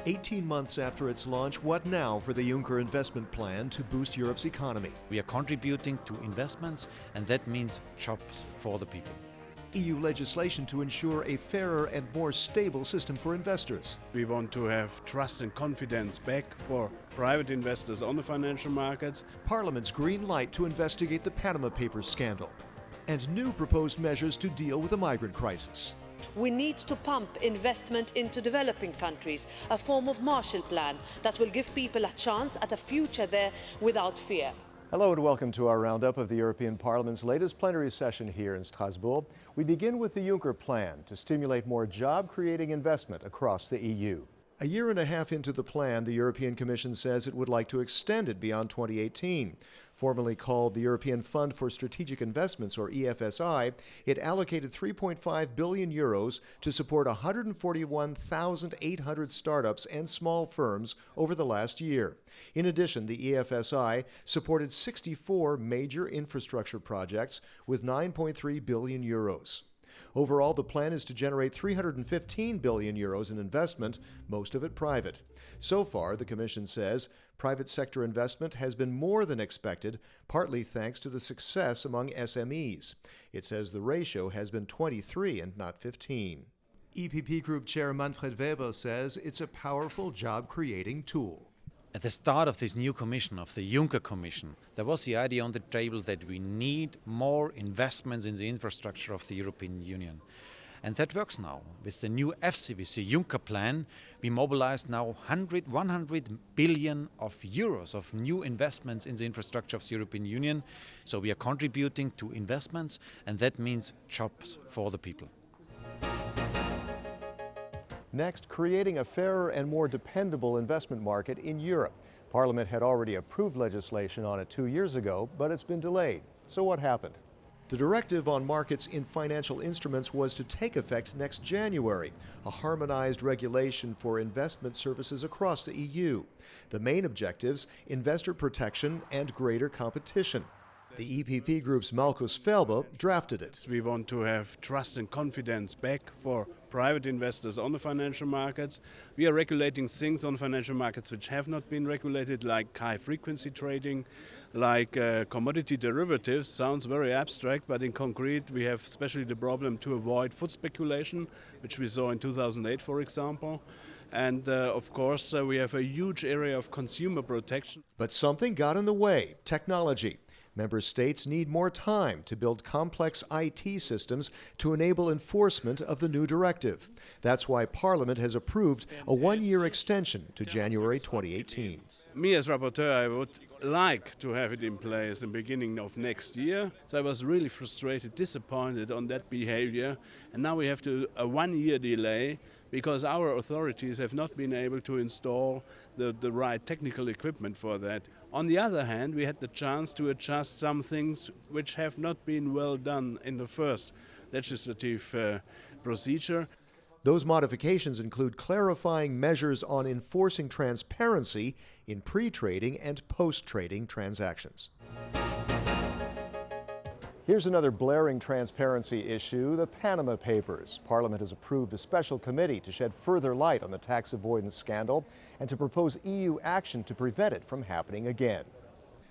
18 months after its launch, what now for the Juncker Investment Plan to boost Europe's economy? We are contributing to investments, and that means jobs for the people. EU legislation to ensure a fairer and more stable system for investors. We want to have trust and confidence back for private investors on the financial markets. Parliament's green light to investigate the Panama Papers scandal. And new proposed measures to deal with the migrant crisis. We need to pump investment into developing countries, a form of Marshall Plan that will give people a chance at a future there without fear. Hello and welcome to our roundup of the European Parliament's latest plenary session here in Strasbourg. We begin with the Juncker Plan to stimulate more job-creating investment across the EU. A year and a half into the plan, the European Commission says it would like to extend it beyond 2018. Formerly called the European Fund for Strategic Investments, or EFSI, it allocated 3.5 billion euros to support 141,800 startups and small firms over the last year. In addition, the EFSI supported 64 major infrastructure projects with 9.3 billion euros. Overall, the plan is to generate 315 billion euros in investment, most of it private. So far, the Commission says, private sector investment has been more than expected, partly thanks to the success among SMEs. It says the ratio has been 23 and not 15. EPP Group Chair Manfred Weber says it's a powerful job-creating tool. At the start of this new commission, of the Juncker Commission, there was the idea on the table that we need more investments in the infrastructure of the European Union. And that works now. With the new EFSI, with the Juncker Plan, we mobilized now 100 billion of euros of new investments in the infrastructure of the European Union. So we are contributing to investments, and that means jobs for the people. Next, creating a fairer and more dependable investment market in Europe. Parliament had already approved legislation on it 2 years ago, but it's been delayed. So what happened? The directive on markets in financial instruments was to take effect next January, a harmonized regulation for investment services across the EU. The main objectives, investor protection and greater competition. The EPP Group's Markus Felber drafted it. We want to have trust and confidence back for private investors on the financial markets. We are regulating things on financial markets which have not been regulated, like high-frequency trading, like commodity derivatives. Sounds very abstract, but in concrete we have especially the problem to avoid food speculation, which we saw in 2008, for example. And of course we have a huge area of consumer protection. But something got in the way, technology. Member states need more time to build complex IT systems to enable enforcement of the new directive. That's why Parliament has approved a one-year extension to January 2018. Me as rapporteur, I would like to have it in place in the beginning of next year. So I was really frustrated, disappointed on that behavior. And now we have a one-year delay because our authorities have not been able to install the right technical equipment for that. On the other hand, we had the chance to adjust some things which have not been well done in the first legislative procedure. Those modifications include clarifying measures on enforcing transparency in pre-trading and post-trading transactions. Here's another blaring transparency issue, the Panama Papers. Parliament has approved a special committee to shed further light on the tax avoidance scandal and to propose EU action to prevent it from happening again.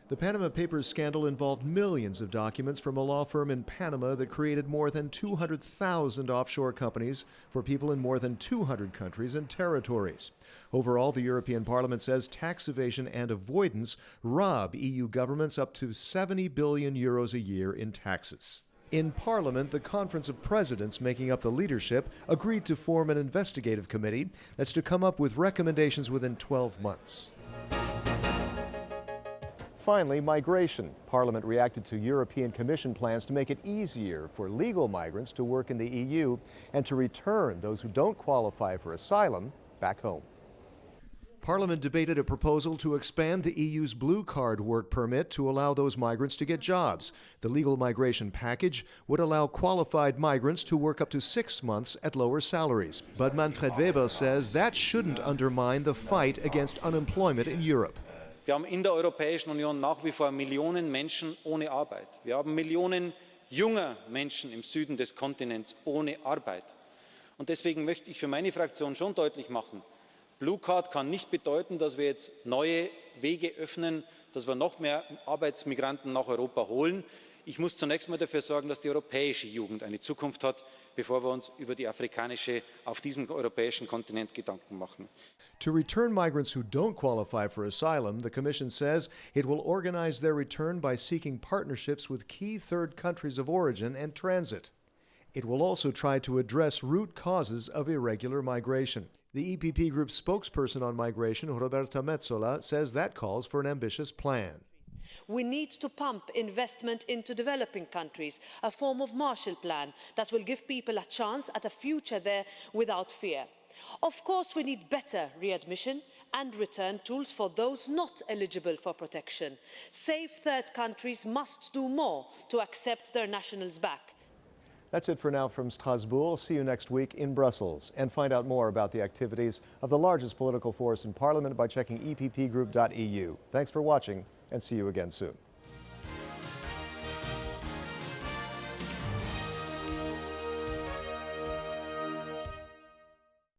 The Panama Papers scandal involved millions of documents from a law firm in Panama that created more than 200,000 offshore companies for people in more than 200 countries and territories. Overall, the European Parliament says tax evasion and avoidance rob EU governments up to 70 billion euros a year in taxes. In Parliament, the Conference of Presidents making up the leadership agreed to form an investigative committee that's to come up with recommendations within 12 months. Finally, migration. Parliament reacted to European Commission plans to make it easier for legal migrants to work in the EU and to return those who don't qualify for asylum back home. Parliament debated a proposal to expand the EU's blue card work permit to allow those migrants to get jobs. The legal migration package would allow qualified migrants to work up to 6 months at lower salaries. But Manfred Weber says that shouldn't undermine the fight against unemployment in Europe. Wir haben in der Europäischen Union nach wie vor Millionen Menschen ohne Arbeit. Wir haben Millionen junger Menschen im Süden des Kontinents ohne Arbeit. Und deswegen möchte ich für meine Fraktion schon deutlich machen, Blue Card kann nicht bedeuten, dass wir jetzt neue Wege öffnen, dass wir noch mehr Arbeitsmigranten nach Europa holen. Ich muss zunächst mal dafür sorgen, dass die europäische Jugend eine Zukunft hat, bevor wir uns über die afrikanische auf diesem europäischen Kontinent Gedanken machen. To return migrants who don't qualify for asylum, the Commission says it will organize their return by seeking partnerships with key third countries of origin and transit. It will also try to address root causes of irregular migration. The EPP Group's spokesperson on migration, Roberta Metsola, says that calls for an ambitious plan. We need to pump investment into developing countries, a form of Marshall Plan that will give people a chance at a future there without fear. Of course, we need better readmission and return tools for those not eligible for protection. Safe third countries must do more to accept their nationals back. That's it for now from Strasbourg. See you next week in Brussels. And find out more about the activities of the largest political force in Parliament by checking eppgroup.eu. Thanks for watching, and see you again soon.